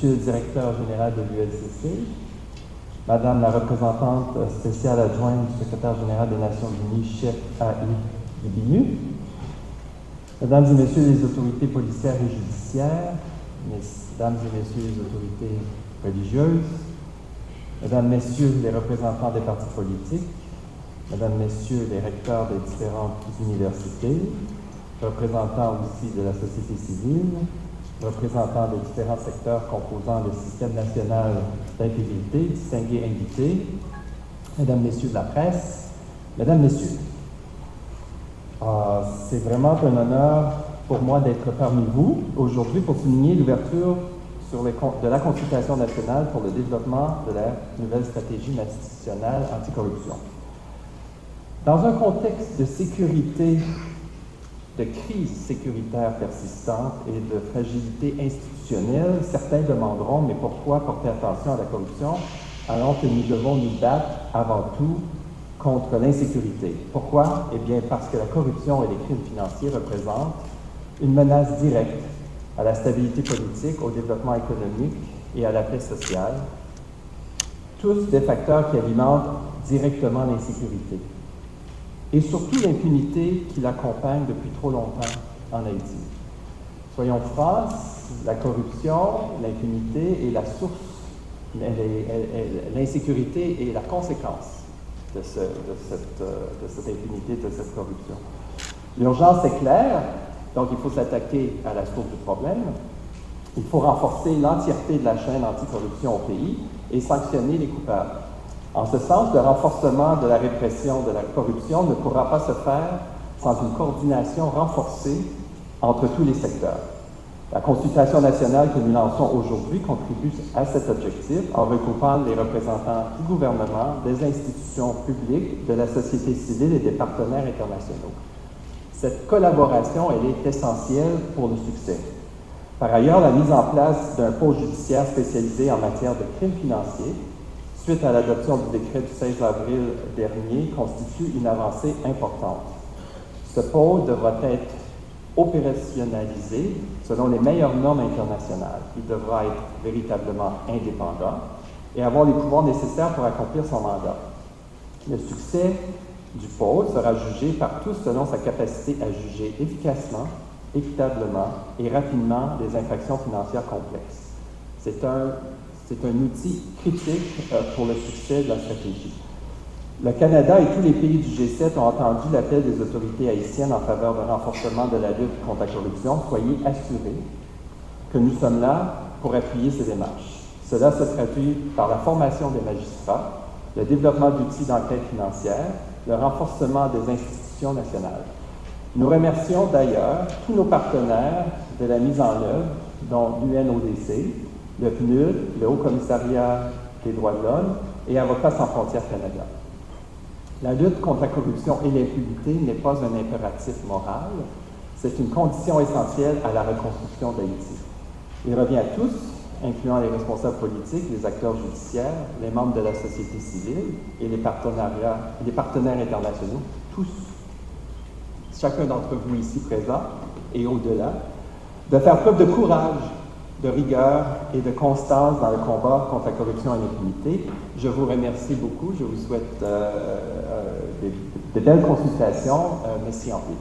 Monsieur le directeur général de l'ULCC, Madame la représentante spéciale adjointe du secrétaire général des Nations Unies, chef AI du BINU, Mesdames et Messieurs les autorités policières et judiciaires, Mesdames et Messieurs les autorités religieuses, Mesdames, Messieurs les représentants des partis politiques, Mesdames, Messieurs les recteurs des différentes universités, représentants aussi de la société civile, représentants des différents secteurs composant le système national d'intégrité, distingués invités, Mesdames, Messieurs de la presse, Mesdames, Messieurs, c'est vraiment un honneur pour moi d'être parmi vous aujourd'hui pour souligner l'ouverture de la consultation nationale pour le développement de la nouvelle stratégie institutionnelle anticorruption. Dans un contexte de sécurité, de crise sécuritaire persistante et de fragilité institutionnelle, certains demanderont, mais pourquoi porter attention à la corruption alors que nous devons nous battre avant tout contre l'insécurité? Pourquoi? Eh bien, parce que la corruption et les crimes financiers représentent une menace directe à la stabilité politique, au développement économique et à la paix sociale, tous des facteurs qui alimentent directement l'insécurité. Et surtout l'impunité qui l'accompagne depuis trop longtemps en Haïti. Soyons francs, la corruption, l'impunité est la source, l'insécurité est la conséquence de cette impunité, de cette corruption. L'urgence est claire, donc il faut s'attaquer à la source du problème. Il faut renforcer l'entièreté de la chaîne anticorruption au pays et sanctionner les coupables. En ce sens, le renforcement de la répression de la corruption ne pourra pas se faire sans une coordination renforcée entre tous les secteurs. La consultation nationale que nous lançons aujourd'hui contribue à cet objectif en regroupant les représentants du gouvernement, des institutions publiques, de la société civile et des partenaires internationaux. Cette collaboration, elle est essentielle pour le succès. Par ailleurs, la mise en place d'un pôle judiciaire spécialisé en matière de crimes financiers suite à l'adoption du décret du 16 avril dernier, constitue une avancée importante. Ce pôle devra être opérationnalisé selon les meilleures normes internationales. Il devra être véritablement indépendant et avoir les pouvoirs nécessaires pour accomplir son mandat. Le succès du pôle sera jugé par tous selon sa capacité à juger efficacement, équitablement et rapidement des infractions financières complexes. C'est un outil critique pour le succès de la stratégie. Le Canada et tous les pays du G7 ont entendu l'appel des autorités haïtiennes en faveur d'un renforcement de la lutte contre la corruption. Soyez assurés que nous sommes là pour appuyer ces démarches. Cela se traduit par la formation des magistrats, le développement d'outils d'enquête financière, le renforcement des institutions nationales. Nous remercions d'ailleurs tous nos partenaires de la mise en œuvre, dont l'UNODC, le PNUD, le Haut Commissariat des droits de l'homme et Avocats sans frontières Canada. La lutte contre la corruption et l'impunité n'est pas un impératif moral, c'est une condition essentielle à la reconstruction d'Haïti. Il revient à tous, incluant les responsables politiques, les acteurs judiciaires, les membres de la société civile et les partenaires internationaux, tous, chacun d'entre vous ici présent et au-delà, de faire preuve de courage, de rigueur et de constance dans le combat contre la corruption et l'impunité. Je vous remercie beaucoup. Je vous souhaite de belles consultations. Merci en plus.